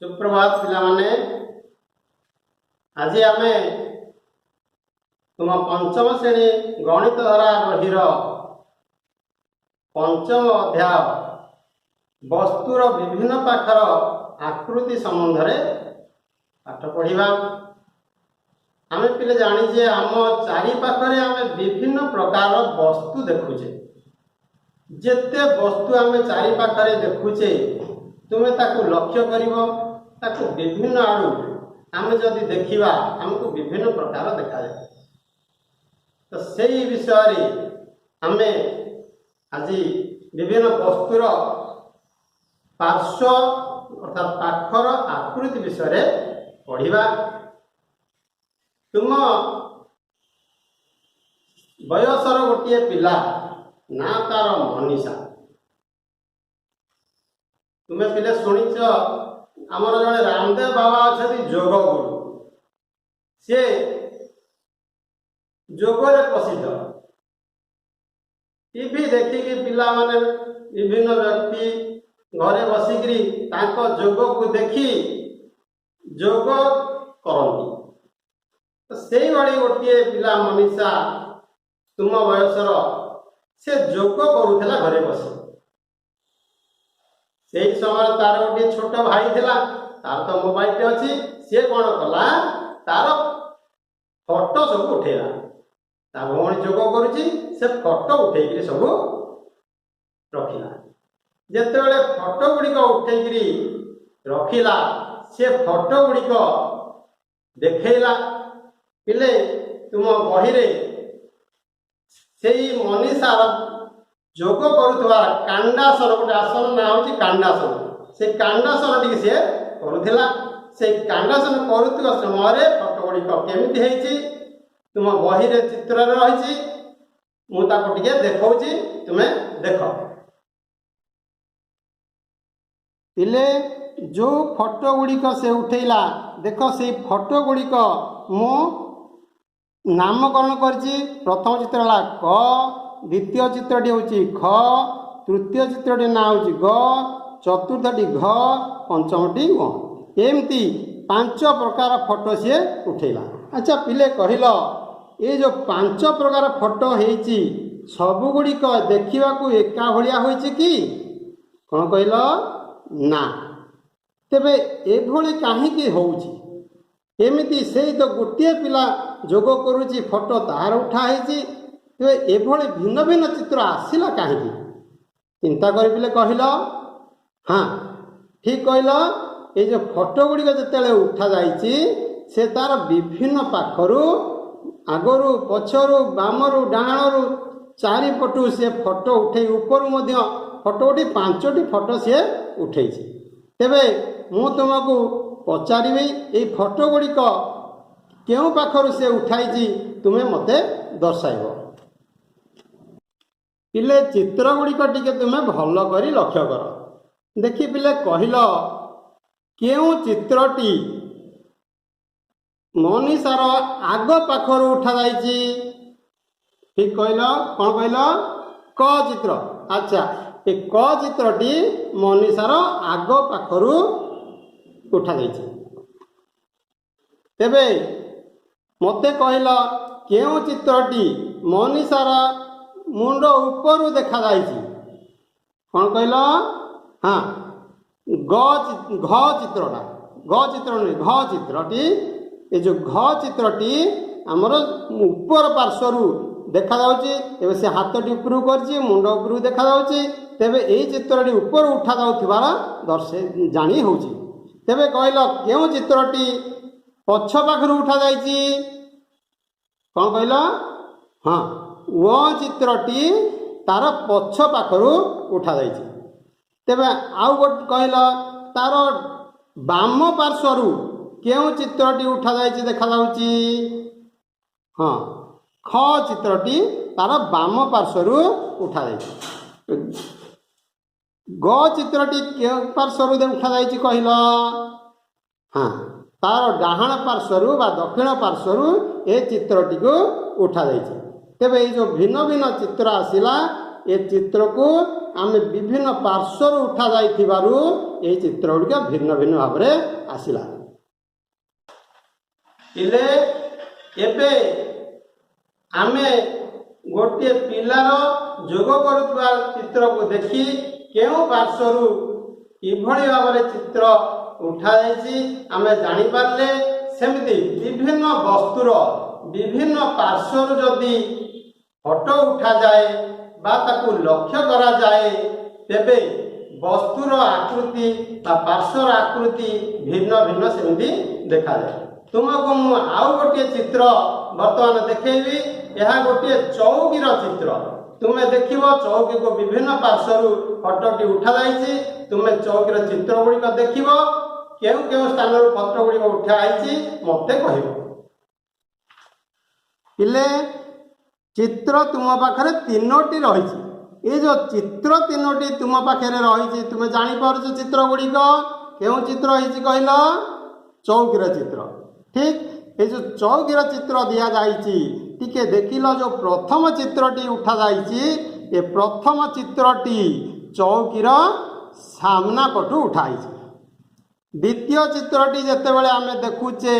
सुप्रभात पिला माने आज आम तुम पंचम श्रेणी गणित धारा बहिर पंचम अध्याय वस्तुर विभिन्न पाखर आकृति संबंध में पाठ पढ़ा। आम पिले जाचे आम चारि पाखरे आम विभिन्न प्रकार वस्तु देखुचे। जेते वस्तु आम चारि पाखरे देखुचे तुम्हें ताकू लक्ष्य करिवो ताकू विभिन्न आड़ू आम जदि देखिबा हमको विभिन्न प्रकार देखा जाए। तो सही विषय आम आज विभिन्न वस्तुर पार्श्व अर्थात पाखर आकृति विषय पढ़ा। तुम बयसर गोटे पिला ना तार मनीषा तुम्हें पिले शुणिच आमर जड़े रामदेव बाबा अच्छा जोग गुरु सी जोगरे प्रसिद्ध। टीवी देखिकी पिला माने विभिन्न व्यक्ति घरे बसिकी जोग को देखी जोग करती। तो से भाई गोटे पिला मनीषा तुम बयसर से जोग करूला घरे बसी। से समय तार गोटे छोट भाई थिला तार तो मोबाइल अच्छी सी कौन कला तार फोटो सब उठेला ता भौणी जोग करुची से फोटो उठेकरी सब रखिला। जेतेबेले फोटो गुड़िक उठेकरी रखिला से फोटो गुड़िक देखैला पिले तुम बहिरे से मनीषार जोग करुवा कांडासन गोटे आसन ना हूँ कांडासन। से कांडासन टी सी करुला से कांडासन करुवा समय फोटो गुड़िक केमिति हेछि तुम बहिरे चित्र रही मुझे देखौछि तुम्हें देख। पिले जो फोटो गुड़िक से उठेला देख से फोटो गुड़िक मु नामकरण करछि। प्रथम चित्र है क, द्वितीय चित्रटी हूँ ख, तृतीय चित्रटी ना हूँ ग, चतुर्थटी घ, पंचमटी ग। एमती 5 प्रकार फोटो सी उठेला। अच्छा पिले कहल ये जो 5 प्रकार फोटो होइछि सबु गुड़िक देखा एका भाया होइछि कि कौन कहल ना तेबे एभली काहींकि होउछि एमिति से तो गोटे पिला जोग करुछि फोटो तार उठाई तेरे एभली भिन्न भिन्न चित्र आसला कहीं चिंता कर पिले कहल। हाँ ठीक कहल ये जो फोटो गुड़िक जिते उठा जाइछि से तार विभिन्न पाखरु आगरु पछरु बामरु डाणरु चारिपटु से फोटो उठे ऊपर फोटो उठी 5टी फोटो सी उठे। तेबे मु तुमको पचारि ये फोटो गुड़िक क्यों पाखरु से उठाई तुम्हें मते दर्शाइब। पिले चित्र गुड़िक टिके तुम्हें भल करी लक्ष्य कर देखी पिले कहल क्यों चित्रटी मनीषार आग पाखर उठा जाइछि ठीक कहल कौन कहल क चित्र। अच्छा ये क चित्रटी मनीषार आग पाखर उठा जाइछि। तेबे मते कहल क्यों चित्रटी मनीषार मुंड ऊपर देखा जाइछि कौन कहल। हाँ घ चित्रटा घ चित्र नहीं घ चित्रटी ये जो घ चित्रटी आमर ऊपर पार्श्वरू देखा जाउछि। तेबे से हाथटी ऊपर करछि मुंड ऊपर देखा जाउछि तेबे एई चित्रटी ऊपर उठा जाउथिबार दर्शे जानी होउछि। तेबे कहल केउ चित्रटी पछ पाखरु उठा जाइछि कौन कहल। हाँ वो चित्रटी तार पछ पाखरु उठा जाइछि। तेबे आउ गोटे कहल तार बाम पार्श्वरू केउ चित्रटी उठा जाइछि देखा जाउछि। हाँ ख चित्रटी तार बाम पार्श्वरू उठा जाइछि। ग चित्रटी केउ पार्श्वरू उठा जाइछि कहल। हाँ तार डाहाण पार्श्वरू बा दक्षिण पार्श्वरू ए चित्रटी को उठा जाइछि। तेबे ये जो भिन्न भिन्न चित्र आसिला ए चित्र को आम विभिन्न पार्श्वर उठा जाइथिबारु ए चित्र गुड़िक भिन्न भिन्न भाव में आसिला। इले एबे आमे गोटे पिलार जोग करुवा चित्र को देखी केउ पार्श्वर किभଳି भाव चित्र उठा जाइछि आमे जानि पारले। सेमिति विभिन्न वस्तुर विभिन्न पार्श्वर जदि फोटो उठा जाए बा ताकू लक्ष्य करा जाए तेबे वस्तुर आकृति बा पार्श्वर आकृति भिन्न भिन्न सेमिति देखा जाए। तुमको मु आउ गोटे चित्र वर्तमान देखैबी। यह गोटे चौकीर चित्र। तुम्हें देखिबो चौकी को विभिन्न पार्श्वर फोटोटी उठा जाइछि। तुम्हें चौकीर चित्र गुड़िक देखिबो केउ केउ स्थान फोटो गुड़िक उठा आइछि मते कहबो। पिले चित्र तुम पाखरे तीनोटी रही। ये जो चित्र तीनोटी तुम पाखे रही तुम्हें जापर चित्र गुड़िक केउ चित्र होइछि कहल चौकीर चित्र। ठीक ये जो चौकीर चित्र दि जाइछि टिके देखिल जो प्रथम चित्रटी उठा जाइछि ए प्रथम चित्रटी चौकीर सामना पटू उठाइछि। द्वितीय चित्रटी जेतेबेले आमे देखुचे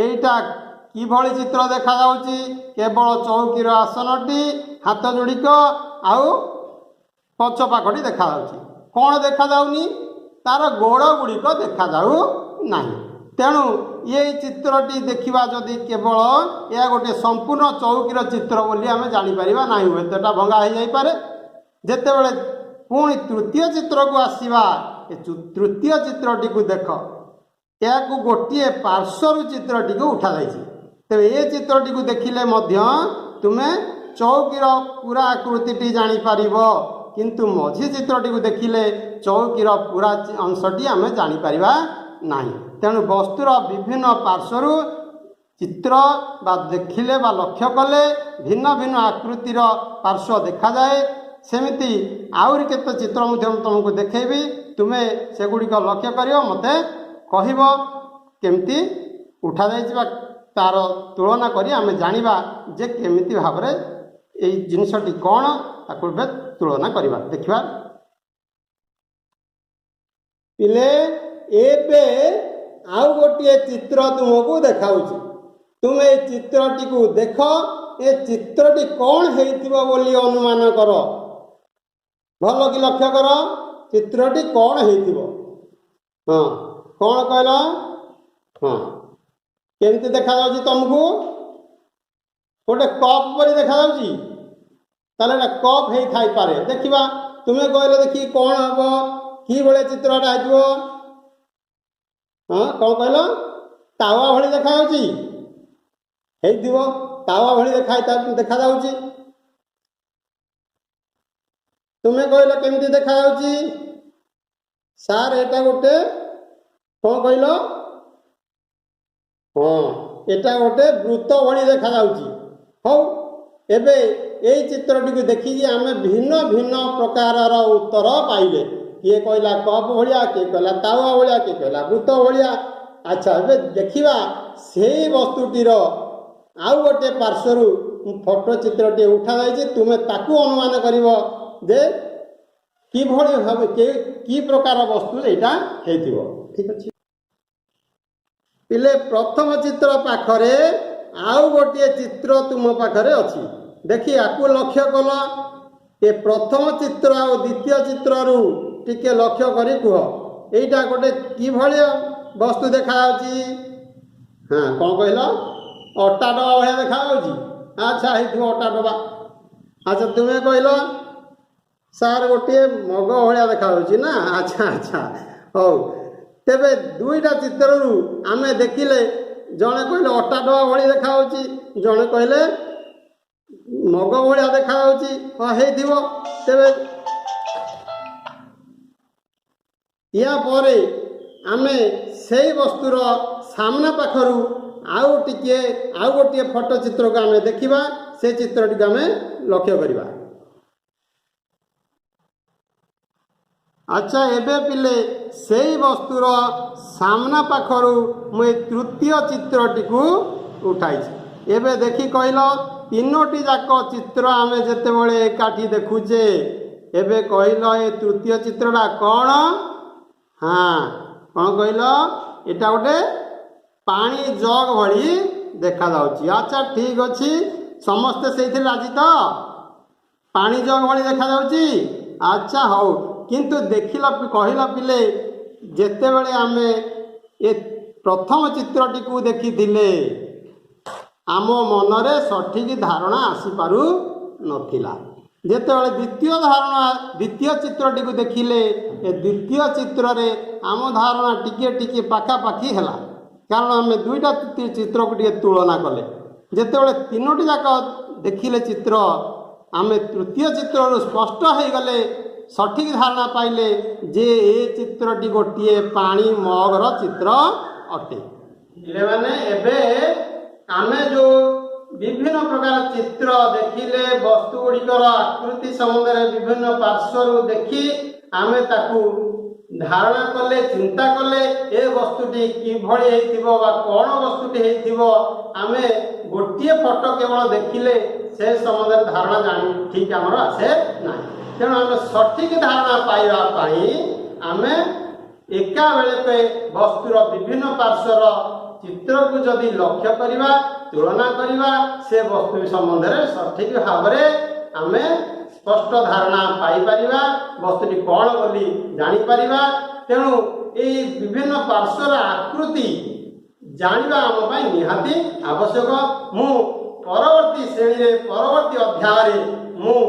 एटा किभଳି चित्र देखा जाउछि केवल चौकीर आसनटी हाथ जोड़िक आउ पछ पाखटी देखा जाउछि। कौन देखा जाउनी तार गोड़ गुड़िक देखा जाउ नाही। तेणु ये चित्रटी देखिबा जदि केवल या गोटे संपूर्ण चौकीर चित्र बोली आमे जानि परिबा नाही। हुएतटा भंगा हो जाई पारे। जेतेबेले पुणी तृतीय चित्र को आसीबा तृतीय चित्रटी को देख या गोटे पार्श्वर चित्रटी को उठा जाइछि। तेबे ये चित्रटी को देखिले मध्य तुम्हें चौकीर पूरा आकृति जानी पारिबो किंतु मझी चित्रटी को देखिले चौकीर पूरा अंशटी आमे जानी पारिबा नाही। तेणु वस्तुर विभिन्न पार्श्वर चित्र बा देखिले बा लक्ष्य कले भिन्न भिन्न आकृतिर पार्श्व देखा जाए। सेमिति आउरी केते चित्र मध्य तुमको देखैबी। तुम्हें सेगुड़िक लक्ष्य करियो मते कहिबो केमती उठा जाइछि तार तुलना करी आमे जानिबा जे केमिति भाबरे एई जिनिसटी कोन ताको तुलना करिबा देखिबा। पिले एबे आउ गोटे चित्र तुमको देखाउछि। तुम ए चित्रटी को देख ए चित्रटी कौन हेइथिबो बोली अनुमान कर। भल कि लक्ष्य कर चित्रटी कौन हेइथिबो। हाँ कौन कहल। हाँ केमती देखा जाउछि तुमको गोटे कप परि देखा जाउछि ताले कप हेइ थाई पारे। देखिबा तुमे कहले देखि कौन हबो कि भले चित्रटा हेइथिबो। हाँ कौन कहल तावा भली देखा जाउछि हेइथिबो तावा भली देखा जाउछि। तुमे कहले केमती देखा जाउछि सार एटा गोटे कौन कहल। हाँ एटा गोटे वृत्त भली देखा जाउछि। हौ एबे एई चित्रटी को देखिकी आमे भिन्न भिन्न प्रकारर उत्तर पाइले। किए कहला कप भलिया किए कहला तावा भलिया किए कहला वृत्त भलिया। अच्छा एबे देखिबा सेई वस्तुटीर आउ गोटे पार्श्वर फोटो चित्रटी उठा जाइछि। तुमे ताकू अनुमान करिवो जे किभଳି भाबे कि प्रकार वस्तु एटा हेइथिबो। ठीक अछि। पिले प्रथम चित्र पाखरे आउ गोटे चित्र तुम पाखरे अछि। देखि आकु लक्ष्य कल ए प्रथम चित्र आ द्वितीय चित्ररू टिके लक्ष्य करी कुह एटा गोटे किभଳି वस्तु देखा जाउछि। हाँ कौन कहल अटा डबा भलिया देखा जाउछि। अच्छा हेइथिबो अटा डबा। अच्छा तुमे कहल सार गोटे मग भलिया देखा जाउछि ना। अच्छा अच्छा हौ तेबे दुईटा चित्ररू आमे देखिले जणे कहले अटा डबा भली देखा जाउछि जणे कहले मग भलिया देखा जाउछि। हाँ हेइथिबो। तेबे या परे आमे सेई वस्तुर सामना पाखरू आउ गोटे फोटो चित्र को आमे देखिबा से चित्रटी को आमे लक्ष्य करिबा। अच्छा एबे पिले सेई वस्तुर सामना पाखरू मुझे तृतीय चित्रटी को उठाई। एबे देखी कहल ତିନୋଟି ଯାକ ଚିତ୍ର ଆମେ ଯେତେବେଳେ ଏକାଠି ଦେଖୁଛେ, ଏବେ କହିଲ ଏ ତୃତୀୟ ଚିତ୍ରଟା କ'ଣ? ହଁ, କ'ଣ କହିଲ? ଏଇଟା ଗୋଟେ ପାଣି ଜଗ ଭଳି ଦେଖାଯାଉଛି। ଆଚ୍ଛା, ଠିକ୍ ଅଛି, ସମସ୍ତେ ସେଇଥିରେ ରାଜି ତ? ପାଣି ଜଗ ଭଳି ଦେଖାଯାଉଛି। ଆଚ୍ଛା, ହଉ, କିନ୍ତୁ ଦେଖିଲ, କହିଲ ପିଲେ, ଯେତେବେଳେ ଆମେ ଏ ପ୍ରଥମ ଚିତ୍ରଟିକୁ ଦେଖିଥିଲେ ଆମ ମନରେ ସଠିକ୍ ଧାରଣା ଆସିପାରୁନଥିଲା। ଯେତେବେଳେ ଦ୍ୱିତୀୟ ଚିତ୍ରଟିକୁ ଦେଖିଲେ, ଏ ଦ୍ୱିତୀୟ ଚିତ୍ରରେ ଆମ ଧାରଣା ଟିକେ ଟିକେ ପାଖାପାଖି ହେଲା, କାରଣ ଆମେ ଦୁଇଟା ଚିତ୍ରକୁ ଟିକେ ତୁଳନା କଲେ। ଯେତେବେଳେ ତିନୋଟି ଯାକ ଦେଖିଲେ ଚିତ୍ର, ଆମେ ତୃତୀୟ ଚିତ୍ରରୁ ସ୍ପଷ୍ଟ ହୋଇଗଲେ, ସଠିକ୍ ଧାରଣା ପାଇଲେ ଯେ ଏ ଚିତ୍ରଟି ଗୋଟିଏ ପାଣି ମଗର ଚିତ୍ର ଅଟେ। ପିଲାମାନେ, ଏବେ ଆମେ ଯେଉଁ ବିଭିନ୍ନ ପ୍ରକାର ଚିତ୍ର ଦେଖିଲେ, ବସ୍ତୁ ଗୁଡ଼ିକର ଆକୃତି ସମ୍ବନ୍ଧରେ ବିଭିନ୍ନ ପାର୍ଶ୍ୱରୁ ଦେଖି ଆମେ ତାକୁ ଧାରଣା କଲେ, ଚିନ୍ତା କଲେ, ଏ ବସ୍ତୁଟି କିଭଳି ହେଇଥିବ ବା କ'ଣ ବସ୍ତୁଟି ହେଇଥିବ। ଆମେ ଗୋଟିଏ ଫଟୋ କେବଳ ଦେଖିଲେ ସେ ସମ୍ବନ୍ଧରେ ଧାରଣା ଠିକ୍ ଆମର ଆସେ ନାହିଁ। ତେଣୁ ଆମେ ସଠିକ୍ ଧାରଣା ପାଇବା ପାଇଁ ଆମେ ଏକା ବେଳକେ ବସ୍ତୁର ବିଭିନ୍ନ ପାର୍ଶ୍ୱର ଚିତ୍ରକୁ ଯଦି ଲକ୍ଷ୍ୟ କରିବା, ତୁଳନା କରିବା, ସେ ବସ୍ତୁ ସମ୍ବନ୍ଧରେ ସଠିକ୍ ଭାବରେ ଆମେ ସ୍ପଷ୍ଟ ଧାରଣା ପାଇପାରିବା, ବସ୍ତୁଟି କ'ଣ ବୋଲି ଜାଣିପାରିବା। ତେଣୁ ଏହି ବିଭିନ୍ନ ପାର୍ଶ୍ୱର ଆକୃତି ଜାଣିବା ଆମ ପାଇଁ ନିହାତି ଆବଶ୍ୟକ। ମୁଁ ପରବର୍ତ୍ତୀ ଶ୍ରେଣୀରେ, ପରବର୍ତ୍ତୀ ଅଧ୍ୟାୟରେ ମୁଁ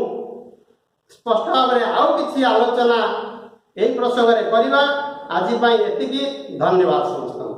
ସ୍ପଷ୍ଟ ଭାବରେ ଆଉ କିଛି ଆଲୋଚନା ଏହି ପ୍ରସଙ୍ଗରେ କରିବା। ଆଜି ପାଇଁ ଏତିକି। ଧନ୍ୟବାଦ ସମସ୍ତଙ୍କୁ।